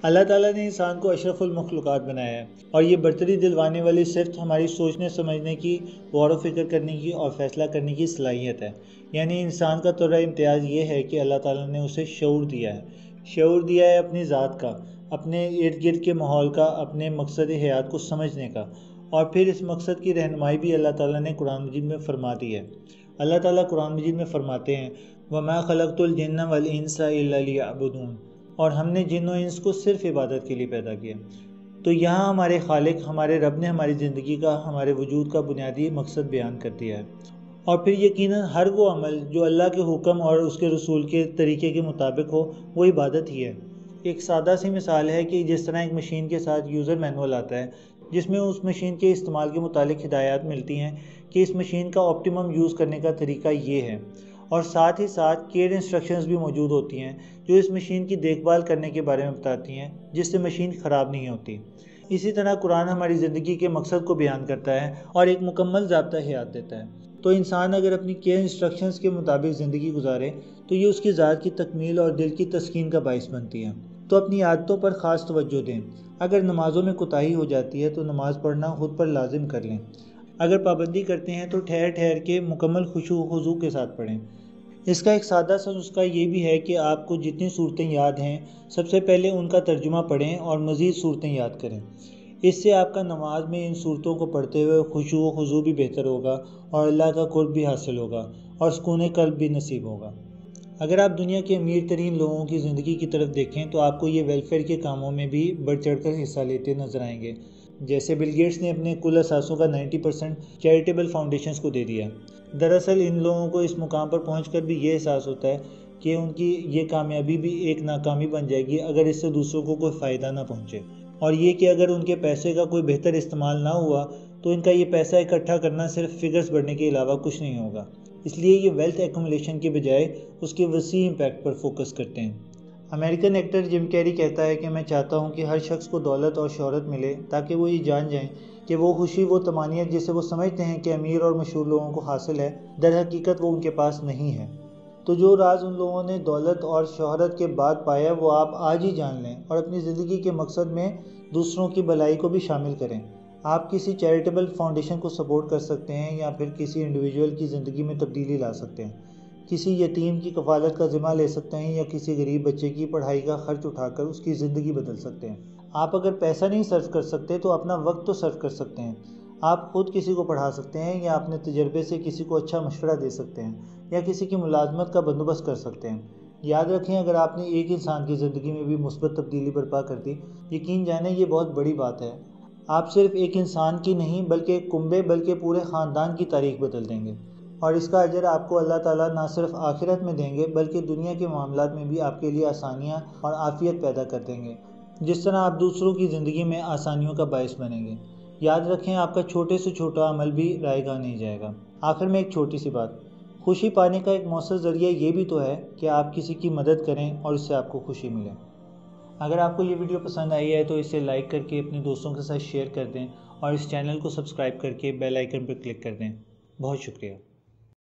اللہ ताला ने इंसान को अशरफुल मखलूक़ात बनाया है और ये बरतरी दिलवाने वाली सिर्फ हमारी सोचने समझने की, गौर व फिक्र करने की और फैसला करने की सलाहियत है। यानी इंसान का तोरा इम्तियाज़ ये है कि अल्लाह ताला ने उसे शऊर दिया है। शऊर दिया है अपनी ज़ात का, अपने इर्द गिर्द के माहौल का, अपने मकसद हयात को समझने का। और फिर इस मकसद की रहनुमाई भी अल्लाह ताला ने कुरान मजीद में फरमा दी है। अल्लाह ताला कुरान मजीद में फरमाते हैं, वमा खलक़तुल जिन्ना वल इंसा इल्ला लियअबुदून, और हमने जिन और इंस को सिर्फ इबादत के लिए पैदा किया। तो यहाँ हमारे खालिक, हमारे रब ने हमारी ज़िंदगी का, हमारे वजूद का बुनियादी मकसद बयान कर दिया है। और फिर यकीनन हर वो अमल जो अल्लाह के हुक्म और उसके रसूल के तरीके के मुताबिक हो, वो इबादत ही है। एक सादा सी मिसाल है कि जिस तरह एक मशीन के साथ यूज़र मैनुअल आता है, जिसमें उस मशीन के इस्तेमाल के मुतालिक हिदायत मिलती हैं कि इस मशीन का ऑप्टिमम यूज़ करने का तरीका ये है, और साथ ही साथ केयर इंस्ट्रक्शंस भी मौजूद होती हैं जो इस मशीन की देखभाल करने के बारे में बताती हैं, जिससे मशीन ख़राब नहीं होती। इसी तरह कुरान हमारी ज़िंदगी के मकसद को बयान करता है और एक मुकम्मल ज़ाब्ता हयात देता है। तो इंसान अगर अपनी केयर इंस्ट्रक्शंस के मुताबिक ज़िंदगी गुजारे तो ये उसकी ज़ात की तकमील और दिल की तस्कीन का बाइस बनती है। तो अपनी आदतों पर ख़ास तवज्जो दें। अगर नमाज़ों में कोताही हो जाती है तो नमाज़ पढ़ना खुद पर लाजिम कर लें। अगर पाबंदी करते हैं तो ठहर ठहर के मुकम्मल खुशू खुजू के साथ पढ़ें। इसका एक सादा सा नुस्खा ये भी है कि आपको जितनी सूरतें याद हैं, सबसे पहले उनका तर्जुमा पढ़ें और मज़ीद सूरतें याद करें। इससे आपका नमाज में इन सूरतों को पढ़ते हुए खुशू व खुजू भी बेहतर होगा और अल्लाह का कुर्ब भी हासिल होगा और सुकून क़ल्ब भी नसीब होगा। अगर आप दुनिया के अमीर तरीन लोगों की ज़िंदगी की तरफ देखें तो आपको ये वेलफेयर के कामों में भी बढ़ चढ़ कर हिस्सा लेते नजर आएंगे। जैसे बिल गेट्स ने अपने कुल असासों का 90% चैरिटेबल फाउंडेशंस को दे दिया। दरअसल इन लोगों को इस मुकाम पर पहुंचकर भी ये एहसास होता है कि उनकी ये कामयाबी भी एक नाकामी बन जाएगी अगर इससे दूसरों को कोई फ़ायदा ना पहुंचे, और ये कि अगर उनके पैसे का कोई बेहतर इस्तेमाल ना हुआ तो इनका ये पैसा इकट्ठा करना सिर्फ फिगर्स बढ़ने के अलावा कुछ नहीं होगा। इसलिए ये वेल्थ एक्यूमुलेशन के बजाय उसके वसी इम्पैक्ट पर फोकस करते हैं। अमेरिकन एक्टर जिम कैरी कहता है कि मैं चाहता हूं कि हर शख्स को दौलत और शोहरत मिले ताकि वो ये जान जाएं कि वो खुशी, वो तमानियत जिसे वो समझते हैं कि अमीर और मशहूर लोगों को हासिल है, दर हकीकत वो उनके पास नहीं है। तो जो राज उन लोगों ने दौलत और शोहरत के बाद पाया वो आप आज ही जान लें और अपनी ज़िंदगी के मकसद में दूसरों की भलाई को भी शामिल करें। आप किसी चैरिटेबल फाउंडेशन को सपोर्ट कर सकते हैं या फिर किसी इंडिविजुअल की ज़िंदगी में तब्दीली ला सकते हैं, किसी यतीम की कफालत का ज़िम्मा ले सकते हैं या किसी गरीब बच्चे की पढ़ाई का खर्च उठाकर उसकी ज़िंदगी बदल सकते हैं। आप अगर पैसा नहीं सर्व कर सकते तो अपना वक्त तो सर्व कर सकते हैं। आप खुद किसी को पढ़ा सकते हैं या अपने तजर्बे से किसी को अच्छा मशवरा दे सकते हैं या किसी की मुलाजमत का बंदोबस्त कर सकते हैं। याद रखें, अगर आपने एक इंसान की ज़िंदगी में भी मुस्बत तब्दीली बर्पा कर दी, यकीन जाने ये बहुत बड़ी बात है। आप सिर्फ एक इंसान की नहीं बल्कि एक कुंबे, बल्कि पूरे ख़ानदान की तारीख बदल देंगे, और इसका अजर आपको अल्लाह ताला ना सिर्फ आखिरत में देंगे बल्कि दुनिया के मामलात में भी आपके लिए आसानियाँ और आफ़ियत पैदा कर देंगे, जिस तरह आप दूसरों की ज़िंदगी में आसानियों का बायस बनेंगे। याद रखें, आपका छोटे से छोटा अमल भी रायगा नहीं जाएगा। आखिर में एक छोटी सी बात, खुशी पाने का एक मौसर ज़रिया ये भी तो है कि आप किसी की मदद करें और इससे आपको खुशी मिले। अगर आपको ये वीडियो पसंद आई है तो इसे लाइक करके अपने दोस्तों के साथ शेयर कर दें और इस चैनल को सब्सक्राइब करके बेल आइकन पर क्लिक कर दें। बहुत शुक्रिया।